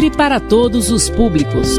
Livre para todos os públicos.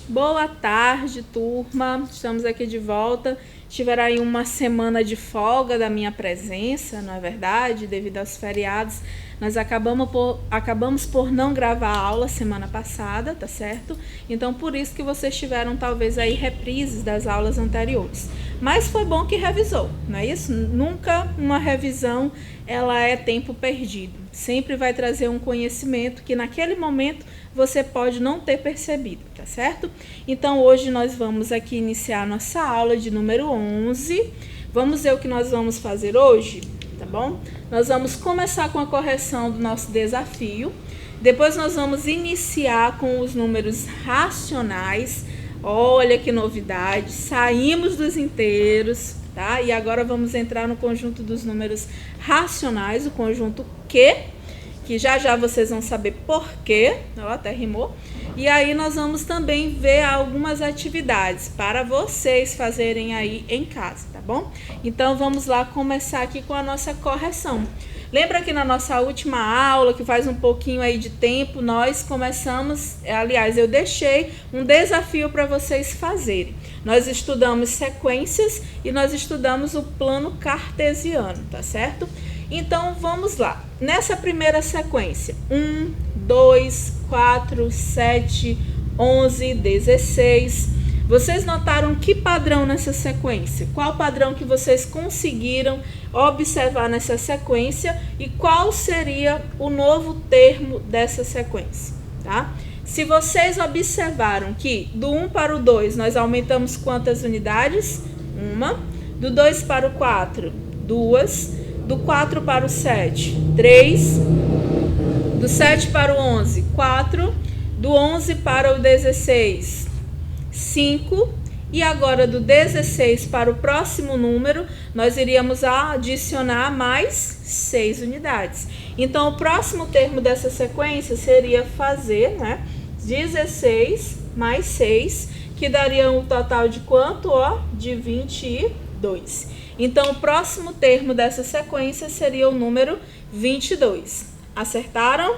Boa tarde, turma. Estamos aqui de volta. Tiveram aí uma semana de folga da minha presença, não é verdade? Devido aos feriados, nós acabamos por não gravar a aula semana passada, tá certo? Então, por isso que vocês tiveram talvez aí reprises das aulas anteriores. Mas foi bom que revisou, não é isso? Nunca uma revisão ela é tempo perdido. Sempre vai trazer um conhecimento que naquele momento você pode não ter percebido, tá certo? Então, hoje nós vamos aqui iniciar nossa aula de número 11. Vamos ver o que nós vamos fazer hoje, tá bom? Nós vamos começar com a correção do nosso desafio. Depois nós vamos iniciar com os números racionais. Olha que novidade, saímos dos inteiros, tá? E agora vamos entrar no conjunto dos números racionais, o conjunto que já vocês vão saber por quê, ó, até rimou. E aí nós vamos também ver algumas atividades para vocês fazerem aí em casa, tá bom? Então vamos lá começar aqui com a nossa correção. Lembra que na nossa última aula, que faz um pouquinho aí de tempo, nós começamos, aliás, eu deixei um desafio para vocês fazerem. Nós estudamos sequências e nós estudamos o plano cartesiano, tá certo? Então, vamos lá. Nessa primeira sequência, 1, 2, 4, 7, 11, 16. Vocês notaram que padrão nessa sequência? Qual padrão que vocês conseguiram observar nessa sequência e qual seria o novo termo dessa sequência, tá? Se vocês observaram que do 1 para o 2 nós aumentamos quantas unidades? 1. Do 2 para o 4, 2. Do 4 para o 7, 3. Do 7 para o 11, 4. Do 11 para o 16, 5. E agora do 16 para o próximo número, nós iríamos adicionar mais 6 unidades. Então, o próximo termo dessa sequência seria fazer, né, 16 mais 6, que daria um total de quanto? Ó, de 22. Então, o próximo termo dessa sequência seria o número 22. Acertaram?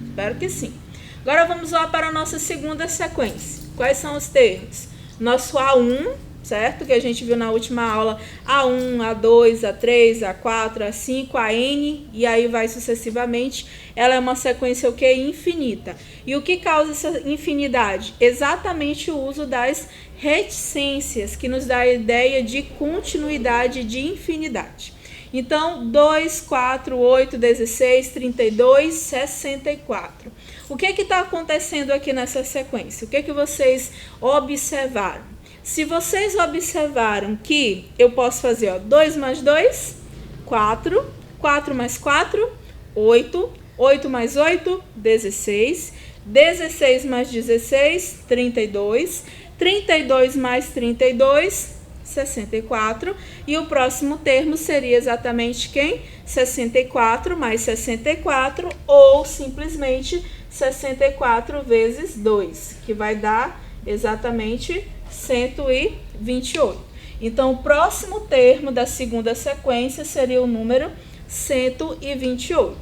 Espero que sim. Agora, vamos lá para a nossa segunda sequência. Quais são os termos? Nosso A1, certo? Que a gente viu na última aula. A1, A2, A3, A4, A5, AN, e aí vai sucessivamente. Ela é uma sequência o quê? Infinita. E o que causa essa infinidade? Exatamente o uso das reticências, que nos dá a ideia de continuidade de infinidade. Então, 2, 4, 8, 16, 32, 64. O que está acontecendo aqui nessa sequência? O que vocês observaram? Se vocês observaram que eu posso fazer, ó, 2 mais 2, 4, 4 mais 4, 8, 8 mais 8, 16, 16 mais 16, 32, 32 mais 32, 64, e o próximo termo seria exatamente quem? 64 mais 64, ou simplesmente 64 vezes 2, que vai dar exatamente 128. Então, o próximo termo da segunda sequência seria o número 128,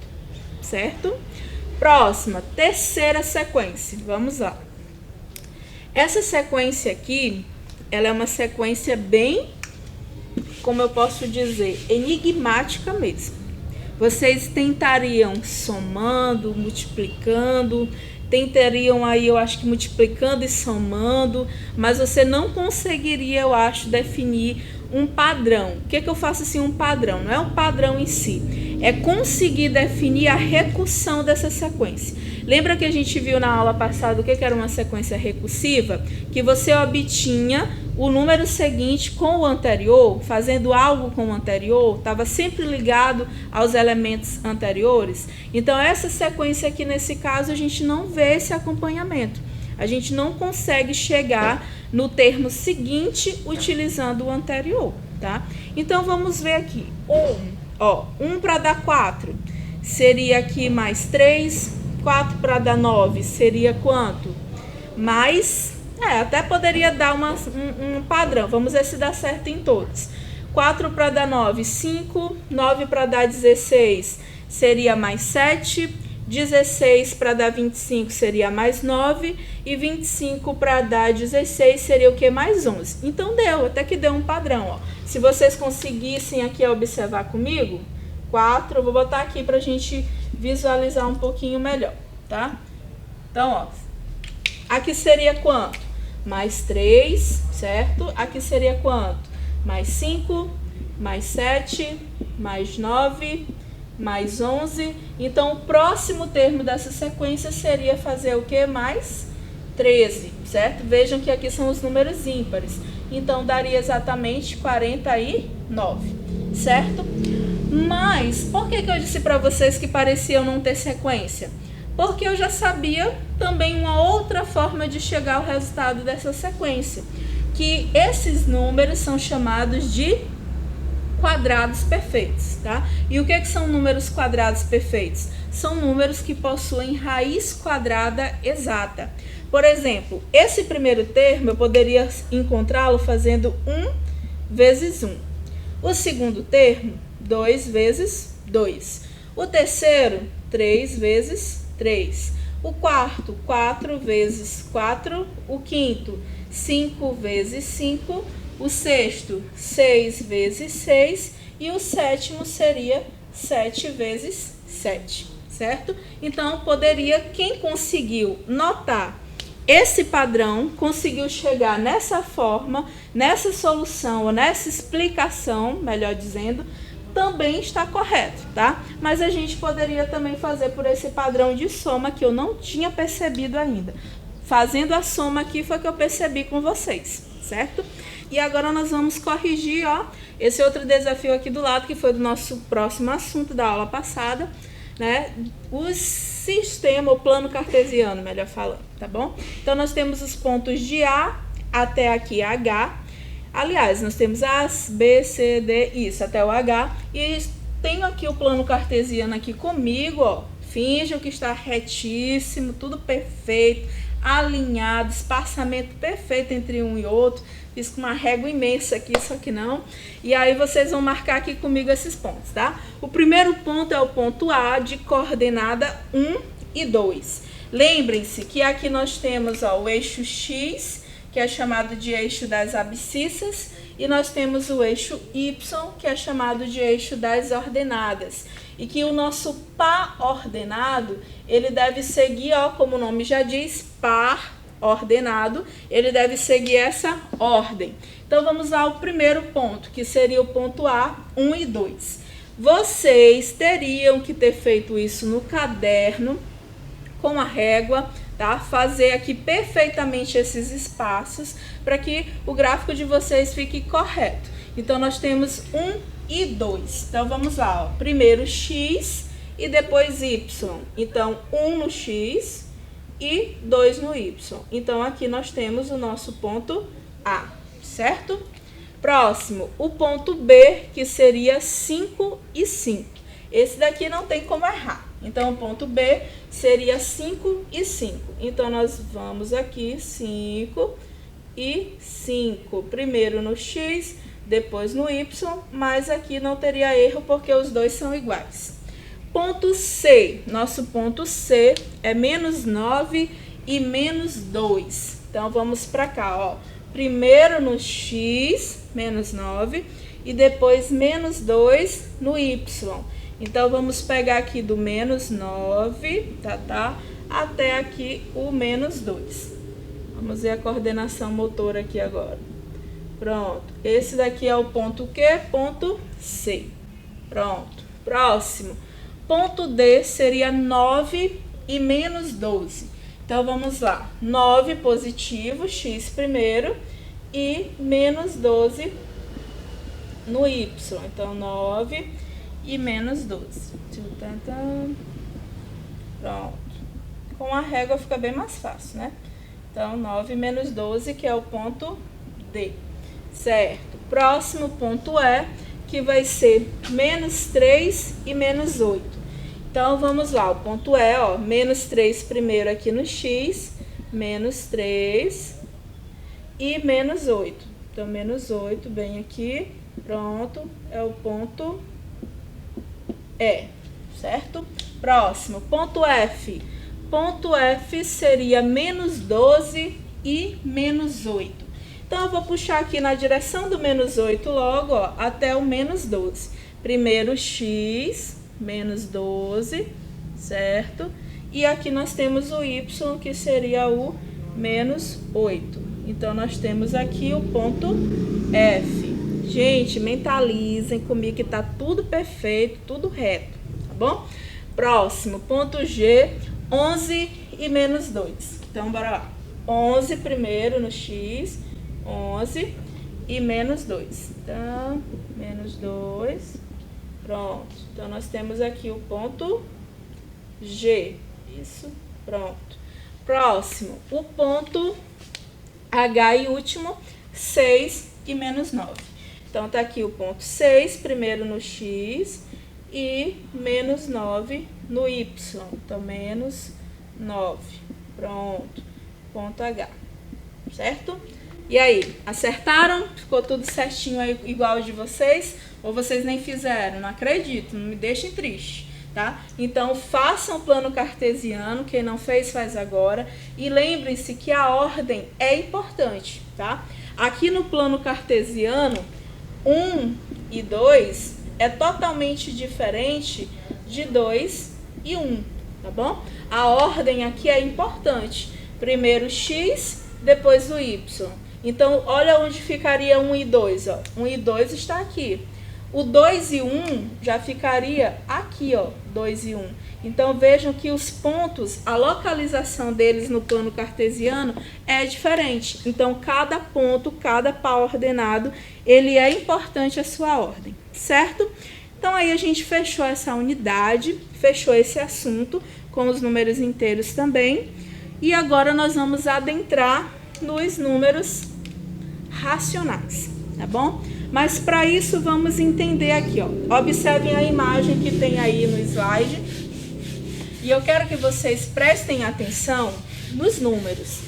certo? Próxima, terceira sequência, vamos lá. Essa sequência aqui, ela é uma sequência bem, como eu posso dizer, enigmática mesmo. Vocês tentariam somando, multiplicando, tentariam aí, eu acho que multiplicando e somando, mas você não conseguiria, eu acho, definir um padrão. O que eu faço assim, um padrão? Não é um padrão em si, é conseguir definir a recursão dessa sequência. Lembra que a gente viu na aula passada o que era uma sequência recursiva? Que você obtinha o número seguinte com o anterior, fazendo algo com o anterior, estava sempre ligado aos elementos anteriores. Então, essa sequência aqui, nesse caso, a gente não vê esse acompanhamento. A gente não consegue chegar no termo seguinte utilizando o anterior, tá? Então, vamos ver aqui. 1 para dar 4 seria aqui mais 3, 4 para dar 9 seria quanto? Mais, até poderia dar um padrão. Vamos ver se dá certo em todos. 4 para dar 9, 5. 9 para dar 16 seria mais 7. 16 para dar 25 seria mais 9. E 25 para dar 16 seria o que? Mais 11. Então deu, até que deu um padrão. Ó. Se vocês conseguissem aqui observar comigo, 4, eu vou botar aqui para a gente visualizar um pouquinho melhor, tá? Então, ó, aqui seria quanto? Mais 3, certo? Aqui seria quanto? Mais 5, mais 7, mais 9, mais 11. Então, o próximo termo dessa sequência seria fazer o que? Mais 13, certo? Vejam que aqui são os números ímpares. Então, daria exatamente 49, certo? Mas, por que eu disse para vocês que pareciam não ter sequência? Porque eu já sabia também uma outra forma de chegar ao resultado dessa sequência. Que esses números são chamados de quadrados perfeitos, tá? E o que são números quadrados perfeitos? São números que possuem raiz quadrada exata. Por exemplo, esse primeiro termo eu poderia encontrá-lo fazendo 1 vezes 1. O segundo termo, 2 vezes 2. O terceiro, 3 vezes 3. O quarto, 4 vezes 4. O quinto, 5 vezes 5. O sexto, 6 vezes 6. E o sétimo seria 7 vezes 7, certo? Então, quem conseguiu notar esse padrão, conseguiu chegar nessa forma, nessa solução, ou nessa explicação, melhor dizendo, também está correto, tá? Mas a gente poderia também fazer por esse padrão de soma que eu não tinha percebido ainda. Fazendo a soma aqui foi que eu percebi com vocês, certo? E agora nós vamos corrigir, ó, esse outro desafio aqui do lado, que foi do nosso próximo assunto da aula passada, né? O sistema, o plano cartesiano, melhor falando, tá bom? Então, nós temos os pontos de A até aqui H. Aliás, nós temos A, B, C, D, isso, até o H. E tenho aqui o plano cartesiano aqui comigo, ó. Finjam que está retíssimo, tudo perfeito, alinhado, espaçamento perfeito entre um e outro. Fiz com uma régua imensa aqui, só que não. E aí vocês vão marcar aqui comigo esses pontos, tá? O primeiro ponto é o ponto A, de coordenada 1 e 2. Lembrem-se que aqui nós temos, ó, o eixo X, que é chamado de eixo das abscissas, e nós temos o eixo Y, que é chamado de eixo das ordenadas. E que o nosso par ordenado, ele deve seguir, ó, como o nome já diz, par ordenado, ele deve seguir essa ordem. Então, vamos ao primeiro ponto, que seria o ponto A, 1 e 2. Vocês teriam que ter feito isso no caderno, com a régua, tá? Fazer aqui perfeitamente esses espaços, para que o gráfico de vocês fique correto. Então, nós temos 1 e 2. Então, vamos lá, ó. Primeiro X e depois Y. Então, 1 no X e 2 no Y. Então, aqui nós temos o nosso ponto A, certo? Próximo, o ponto B, que seria 5 e 5. Esse daqui não tem como errar. Então, o ponto B seria 5 e 5. Então, nós vamos aqui, 5 e 5. Primeiro no X, depois no Y, mas aqui não teria erro porque os dois são iguais. Ponto C, nosso ponto C é menos 9 e menos 2. Então, vamos para cá, ó. Primeiro no X, menos 9, e depois menos 2 no Y. Então, vamos pegar aqui do menos 9, tá? Até aqui o menos 2. Vamos ver a coordenação motora aqui agora. Pronto. Esse daqui é o ponto Q, ponto C. Pronto. Próximo. Ponto D seria 9 e menos 12. Então, vamos lá. 9 positivo, X primeiro, e menos 12 no Y. Então, 9 e menos 12. Pronto. Com a régua fica bem mais fácil, né? Então, 9 menos 12, que é o ponto D. Certo. Próximo ponto E, que vai ser menos 3 e menos 8. Então, vamos lá, o ponto é, ó, menos 3 primeiro aqui no x, menos 3 e menos 8. Então, menos 8, bem aqui, pronto, é o ponto E, certo? Próximo, ponto F. Ponto F seria menos 12 e menos 8. Então, eu vou puxar aqui na direção do menos 8 logo, ó, até o menos 12. Primeiro x, menos 12, certo? E aqui nós temos o y, que seria o menos 8. Então, nós temos aqui o ponto F. Gente, mentalizem comigo que tá tudo perfeito, tudo reto, tá bom? Próximo, ponto G, 11 e menos 2. Então, bora lá. 11 primeiro no x, 11 e menos 2. Então, menos 2, pronto. Então, nós temos aqui o ponto G. Isso, pronto. Próximo, o ponto H e último, 6 e menos 9. Então, tá aqui o ponto 6, primeiro no x, e menos 9 no y. Então, menos 9. Pronto. Ponto H. Certo? E aí, acertaram? Ficou tudo certinho aí, igual de vocês? Ou vocês nem fizeram? Não acredito, não me deixem triste, tá? Então, façam o plano cartesiano. Quem não fez, faz agora. E lembrem-se que a ordem é importante, tá? Aqui no plano cartesiano, 1 e 2 é totalmente diferente de 2 e 1, tá bom? A ordem aqui é importante. Primeiro x, depois o y. Então, olha onde ficaria 1 e 2, ó. 1 e 2 está aqui. O 2 e 1 já ficaria aqui, ó, 2 e 1. Então, vejam que os pontos, a localização deles no plano cartesiano é diferente. Então, cada ponto, cada par ordenado, ele é importante a sua ordem, certo? Então, aí a gente fechou essa unidade, fechou esse assunto com os números inteiros também. E agora nós vamos adentrar nos números racionais, tá bom? Mas para isso vamos entender aqui, ó. Observem a imagem que tem aí no slide. E eu quero que vocês prestem atenção nos números.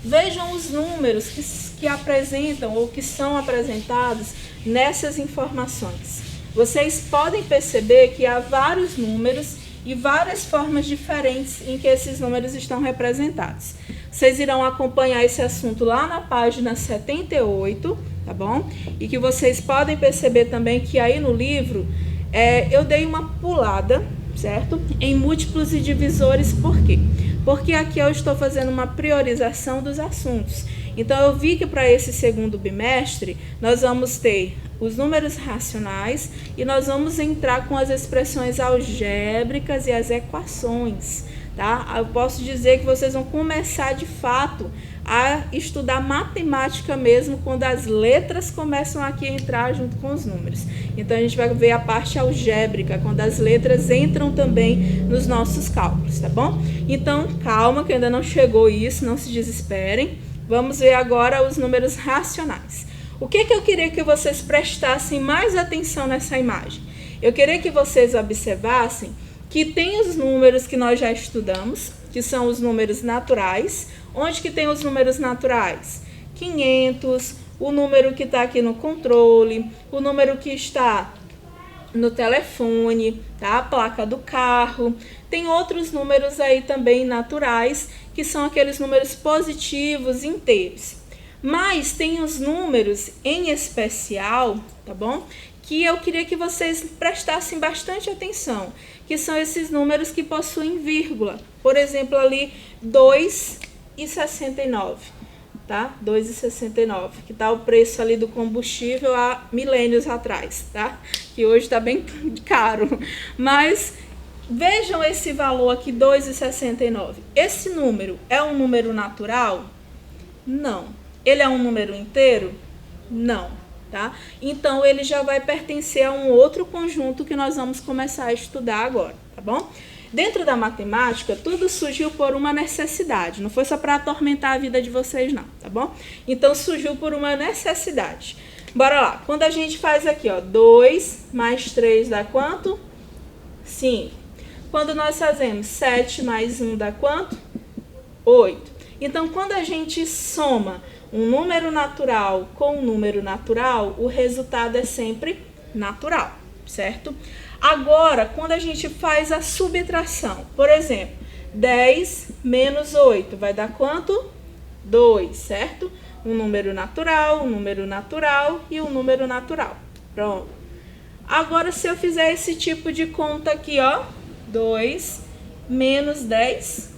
Vejam os números que apresentam ou que são apresentados nessas informações. Vocês podem perceber que há vários números e várias formas diferentes em que esses números estão representados. Vocês irão acompanhar esse assunto lá na página 78, tá bom? E que vocês podem perceber também que aí no livro eu dei uma pulada, certo? Em múltiplos e divisores, por quê? Porque aqui eu estou fazendo uma priorização dos assuntos. Então, eu vi que para esse segundo bimestre, nós vamos ter os números racionais e nós vamos entrar com as expressões algébricas e as equações, tá? Eu posso dizer que vocês vão começar, de fato, a estudar matemática mesmo quando as letras começam aqui a entrar junto com os números. Então, a gente vai ver a parte algébrica, quando as letras entram também nos nossos cálculos, tá bom? Então, calma, que ainda não chegou isso, não se desesperem. Vamos ver agora os números racionais. O que eu queria que vocês prestassem mais atenção nessa imagem? Eu queria que vocês observassem que tem os números que nós já estudamos, que são os números naturais. Onde que tem os números naturais? 500, o número que está aqui no controle, o número que está no telefone, tá? A placa do carro. Tem outros números aí também naturais, que são aqueles números positivos inteiros. Mas tem os números em especial, tá bom? Que eu queria que vocês prestassem bastante atenção, que são esses números que possuem vírgula. Por exemplo, ali 2,69, tá? 2,69, que tá o preço ali do combustível há milênios atrás, tá? Que hoje está bem caro. Mas vejam esse valor aqui, 2,69. Esse número é um número natural? Não. Ele é um número inteiro? Não, tá? Então, ele já vai pertencer a um outro conjunto que nós vamos começar a estudar agora, tá bom? Dentro da matemática, tudo surgiu por uma necessidade. Não foi só para atormentar a vida de vocês, não, tá bom? Então, surgiu por uma necessidade. Bora lá. Quando a gente faz aqui, ó, 2 mais 3 dá quanto? 5. Quando nós fazemos 7 mais 1 dá quanto? 8. Então, quando a gente soma um número natural com um número natural, o resultado é sempre natural, certo? Agora, quando a gente faz a subtração, por exemplo, 10 menos 8 vai dar quanto? 2, certo? Um número natural e um número natural. Pronto. Agora, se eu fizer esse tipo de conta aqui, ó, 2 menos 10,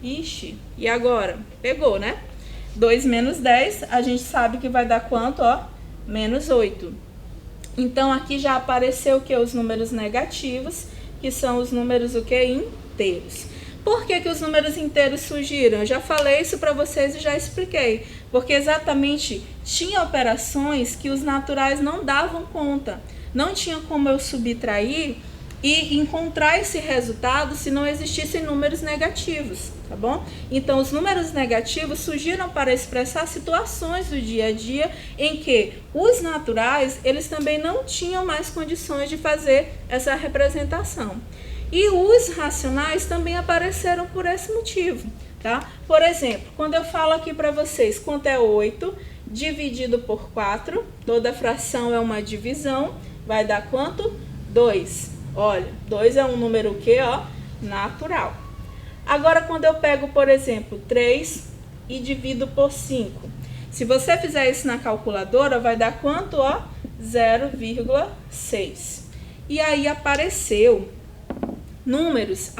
ixi, e agora? Pegou, né? 2 menos 10, a gente sabe que vai dar quanto, ó? Menos 8. Então, aqui já apareceu o que? Os números negativos, que são os números o que? Inteiros. Por que os números inteiros surgiram? Eu já falei isso para vocês e já expliquei. Porque exatamente tinha operações que os naturais não davam conta. Não tinha como eu subtrair e encontrar esse resultado se não existissem números negativos, tá bom? Então, os números negativos surgiram para expressar situações do dia a dia em que os naturais, eles também não tinham mais condições de fazer essa representação. E os racionais também apareceram por esse motivo, tá? Por exemplo, quando eu falo aqui para vocês quanto é 8 dividido por 4, toda fração é uma divisão, vai dar quanto? 2. Olha, 2 é um número que, ó, natural. Agora, quando eu pego, por exemplo, 3 e divido por 5. Se você fizer isso na calculadora, vai dar quanto, ó? 0,6. E aí apareceram números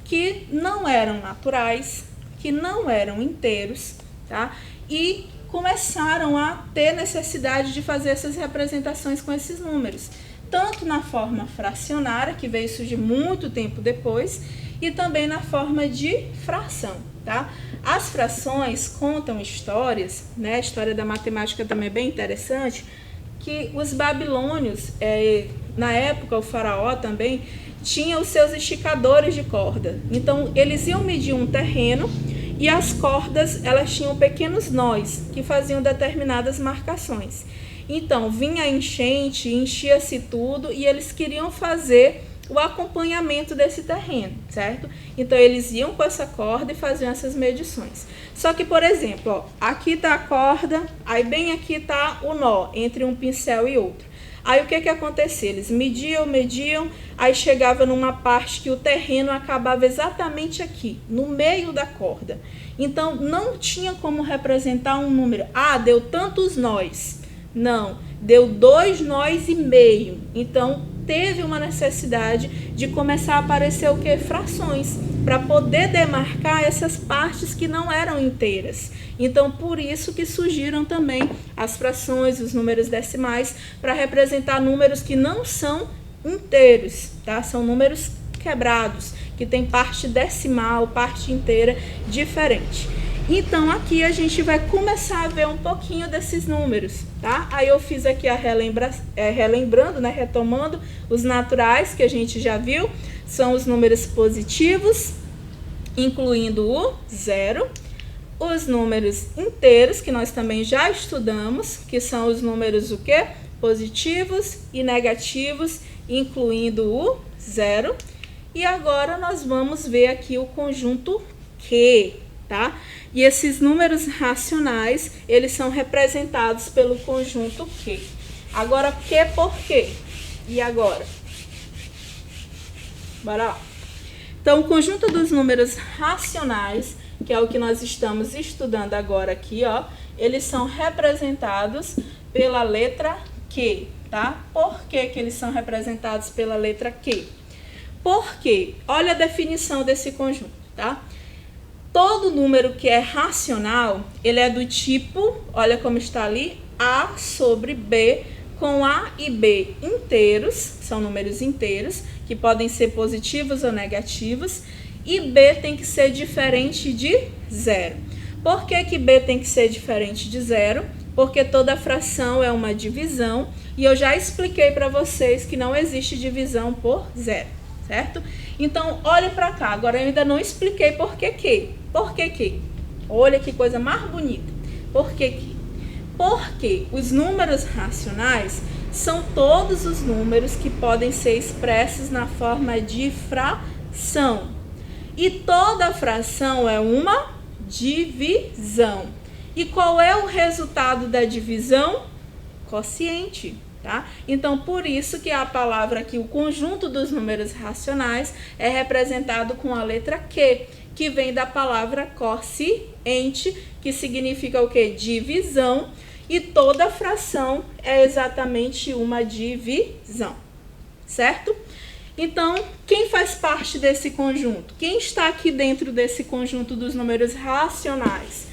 que não eram naturais, que não eram inteiros, tá? E começaram a ter necessidade de fazer essas representações com esses números. Tanto na forma fracionária, que veio surgir muito tempo depois, e também na forma de fração, tá? As frações contam histórias, né? A história da matemática também é bem interessante, que os babilônios, na época o faraó também, tinha os seus esticadores de corda. Então, eles iam medir um terreno e as cordas, elas tinham pequenos nós que faziam determinadas marcações. Então, vinha a enchente, enchia-se tudo e eles queriam fazer o acompanhamento desse terreno, certo? Então, eles iam com essa corda e faziam essas medições. Só que, por exemplo, ó, aqui está a corda, aí bem aqui está o nó entre um pincel e outro. Aí, o que acontecia? Eles mediam, aí chegava numa parte que o terreno acabava exatamente aqui, no meio da corda. Então, não tinha como representar um número. Ah, deu tantos nós. Não, deu 2 nós e meio. Então, teve uma necessidade de começar a aparecer o que? Frações, para poder demarcar essas partes que não eram inteiras. Então, por isso que surgiram também as frações, os números decimais, para representar números que não são inteiros, tá? São números quebrados, que tem parte decimal, parte inteira diferente. Então, aqui a gente vai começar a ver um pouquinho desses números, tá? Aí eu fiz aqui a relembrando, né? Retomando os naturais que a gente já viu, são os números positivos, incluindo o 0. Os números inteiros, que nós também já estudamos, que são os números o quê? Positivos e negativos, incluindo o 0. E agora nós vamos ver aqui o conjunto Q, tá? E esses números racionais, eles são representados pelo conjunto Q. Agora, Q por quê? E agora? Bora lá. Então, o conjunto dos números racionais, que é o que nós estamos estudando agora aqui, ó, eles são representados pela letra Q, tá? Por que eles são representados pela letra Q? Porque, olha a definição desse conjunto, tá? Todo número que é racional, ele é do tipo, olha como está ali, A sobre B, com A e B inteiros, são números inteiros, que podem ser positivos ou negativos, e B tem que ser diferente de 0. Por que B tem que ser diferente de 0? Porque toda fração é uma divisão, e eu já expliquei para vocês que não existe divisão por 0, certo? Então, olhe para cá, agora eu ainda não expliquei por que Q. Por que Q? Olha que coisa mais bonita. Por que Q? Porque os números racionais são todos os números que podem ser expressos na forma de fração. E toda fração é uma divisão. E qual é o resultado da divisão? Quociente, tá? Então, por isso que a palavra aqui, o conjunto dos números racionais, é representado com a letra Q, que vem da palavra quociente, que significa o quê? Divisão. E toda fração é exatamente uma divisão, certo? Então, quem faz parte desse conjunto? Quem está aqui dentro desse conjunto dos números racionais?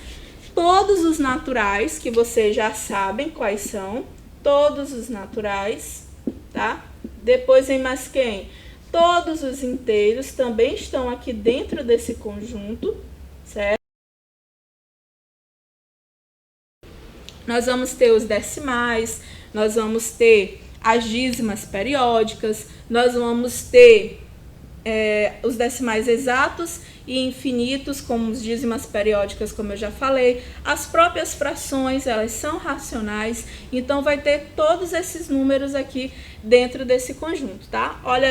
Todos os naturais, que vocês já sabem quais são, todos os naturais, tá? Depois vem mais quem? Todos os inteiros também estão aqui dentro desse conjunto, certo? Nós vamos ter os decimais, nós vamos ter as dízimas periódicas, nós vamos ter os decimais exatos e infinitos, como as dízimas periódicas, como eu já falei. As próprias frações, elas são racionais, então vai ter todos esses números aqui dentro desse conjunto, tá? Olha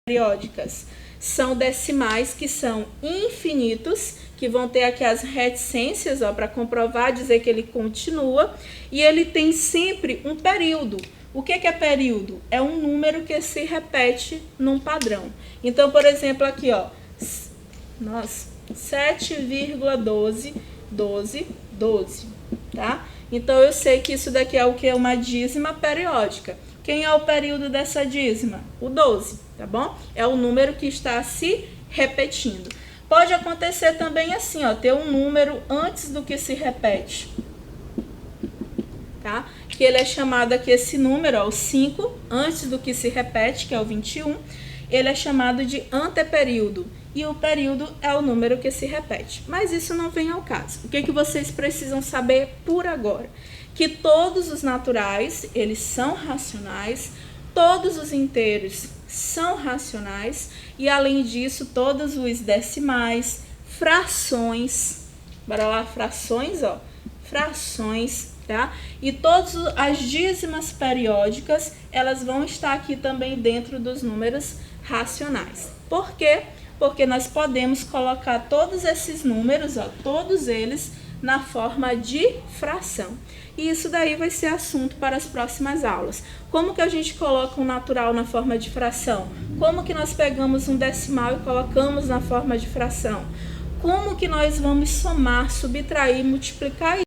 periódicas. São decimais que são infinitos, que vão ter aqui as reticências, para comprovar, dizer que ele continua, e ele tem sempre um período. O que é período? É um número que se repete num padrão. Então, por exemplo, aqui, 7,12, 12, 12, tá? Então, eu sei que isso daqui é o que? Uma dízima periódica. Quem é o período dessa dízima? O 12, tá bom? É o número que está se repetindo. Pode acontecer também assim, ter um número antes do que se repete, tá? Que ele é chamado aqui, esse número, o 5, antes do que se repete, que é o 21, ele é chamado de anteperíodo. E o período é o número que se repete. Mas isso não vem ao caso. O que vocês precisam saber por agora? Que todos os naturais, eles são racionais, todos os inteiros são racionais, e além disso, todos os decimais, frações, bora lá, frações, frações, tá? E todas as dízimas periódicas, elas vão estar aqui também dentro dos números racionais. Por quê? Porque nós podemos colocar todos esses números, todos eles, na forma de fração. E isso daí vai ser assunto para as próximas aulas. Como que a gente coloca um natural na forma de fração? Como que nós pegamos um decimal e colocamos na forma de fração? Como que nós vamos somar, subtrair, multiplicar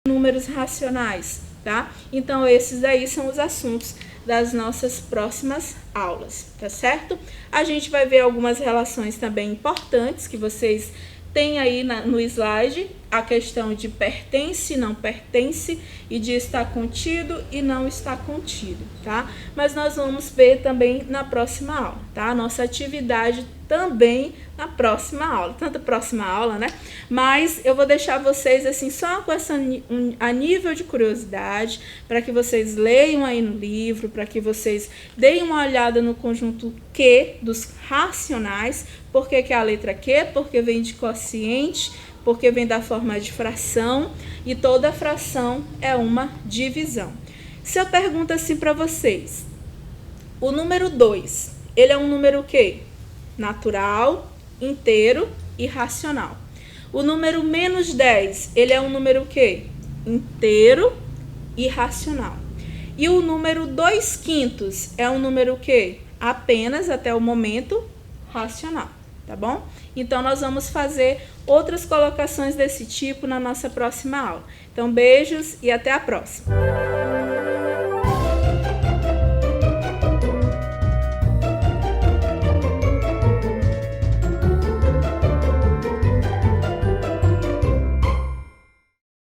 números racionais, tá? Então, esses aí são os assuntos das nossas próximas aulas, tá certo? A gente vai ver algumas relações também importantes que vocês têm aí no slide, a questão de pertence, não pertence, e de está contido e não está contido, tá? Mas nós vamos ver também na próxima aula, tá? Nossa atividade também na próxima aula, tanto próxima aula, né? Mas eu vou deixar vocês assim só com essa a nível de curiosidade, para que vocês leiam aí no livro, para que vocês deem uma olhada no conjunto Q dos racionais. Por que a letra Q? Porque vem de quociente, porque vem da forma de fração, e toda fração é uma divisão. Se eu pergunto assim para vocês, o número 2, ele é um número o quê? Natural, inteiro e racional. O número menos 10, ele é um número o quê? Inteiro e racional. E o número 2/5 é um número o quê? Apenas, até o momento, racional, tá bom? Então, nós vamos fazer outras colocações desse tipo na nossa próxima aula. Então, beijos e até a próxima!